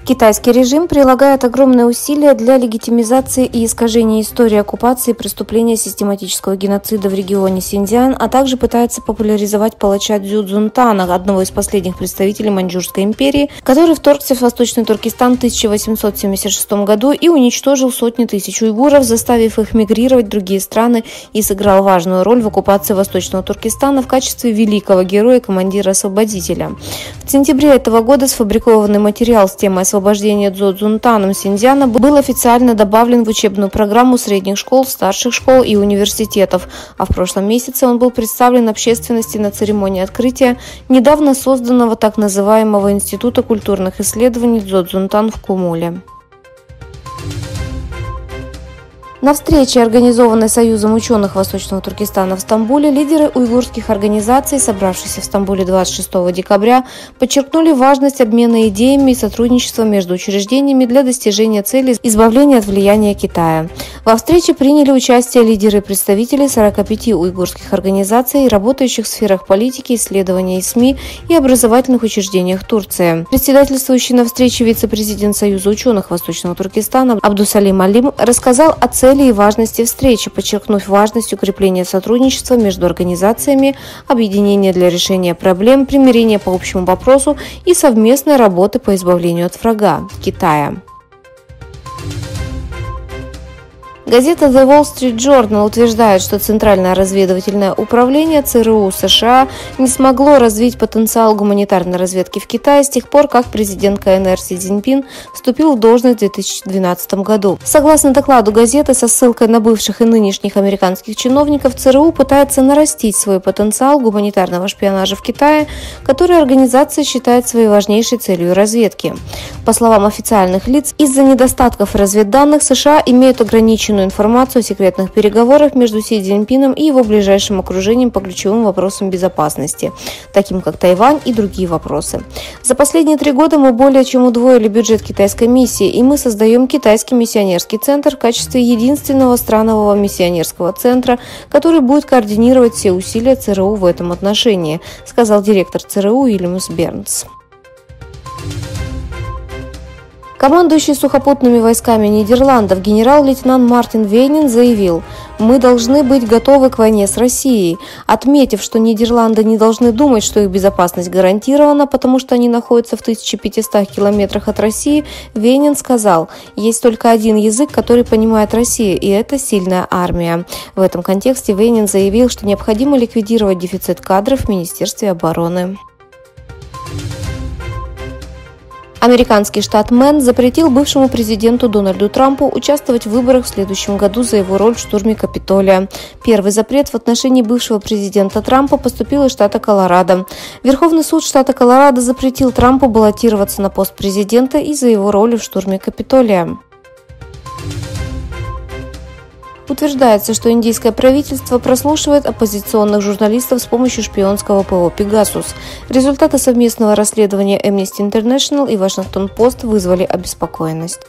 Китайский режим прилагает огромные усилия для легитимизации и искажения истории оккупации и преступления систематического геноцида в регионе Синьцзян, а также пытается популяризовать палача Цзю Цзунтана, одного из последних представителей Маньчжурской империи, который вторгся в Восточный Туркестан в 1876 году и уничтожил сотни тысяч уйгуров, заставив их мигрировать в другие страны, и сыграл важную роль в оккупации Восточного Туркестана в качестве великого героя и командира-освободителя. В сентябре этого года сфабрикованный материал с темой освобождения Цзю Цзунтаном Синьцзяна был официально добавлен в учебную программу средних школ, старших школ и университетов, а в прошлом месяце он был представлен общественности на церемонии открытия недавно созданного так называемого Института культурных исследований Цзю Цзунтан в Кумуле. На встрече, организованной Союзом ученых Восточного Туркестана в Стамбуле, лидеры уйгурских организаций, собравшиеся в Стамбуле 26 декабря, подчеркнули важность обмена идеями и сотрудничества между учреждениями для достижения цели избавления от влияния Китая. Во встрече приняли участие лидеры и представители 45 уйгурских организаций, работающих в сферах политики, исследования и СМИ и образовательных учреждениях Турции. Председательствующий на встрече вице-президент Союза ученых Восточного Туркестана Абдусалим Алим рассказал о цели и важности встречи, подчеркнув важность укрепления сотрудничества между организациями, объединения для решения проблем, примирения по общему вопросу и совместной работы по избавлению от врага – Китая. Газета The Wall Street Journal утверждает, что Центральное разведывательное управление ЦРУ США не смогло развить потенциал гуманитарной разведки в Китае с тех пор, как президент КНР Си Цзиньпин вступил в должность в 2012 году. Согласно докладу газеты, со ссылкой на бывших и нынешних американских чиновников, ЦРУ пытается нарастить свой потенциал гуманитарного шпионажа в Китае, который организация считает своей важнейшей целью разведки. По словам официальных лиц, из-за недостатков разведданных США имеют ограниченную информацию о секретных переговорах между Си Цзиньпином и его ближайшим окружением по ключевым вопросам безопасности, таким как Тайвань и другие вопросы. За последние 3 года мы более чем удвоили бюджет китайской миссии, и мы создаем Китайский миссионерский центр в качестве единственного странового миссионерского центра, который будет координировать все усилия ЦРУ в этом отношении, сказал директор ЦРУ Уильямс Бернс. Командующий сухопутными войсками Нидерландов генерал-лейтенант Мартин Вейнин заявил: «Мы должны быть готовы к войне с Россией», отметив, что Нидерланды не должны думать, что их безопасность гарантирована, потому что они находятся в 1500 километрах от России. Вейнин сказал: «Есть только один язык, который понимает Россия, и это сильная армия». В этом контексте Вейнин заявил, что необходимо ликвидировать дефицит кадров в Министерстве обороны. Американский штат Мэн запретил бывшему президенту Дональду Трампу участвовать в выборах в следующем году за его роль в штурме Капитолия. Первый запрет в отношении бывшего президента Трампа поступил из штата Колорадо. Верховный суд штата Колорадо запретил Трампу баллотироваться на пост президента из-за его роли в штурме Капитолия. Утверждается, что индийское правительство прослушивает оппозиционных журналистов с помощью шпионского ПО «Пегасус». Результаты совместного расследования Amnesty International и Washington Post вызвали обеспокоенность.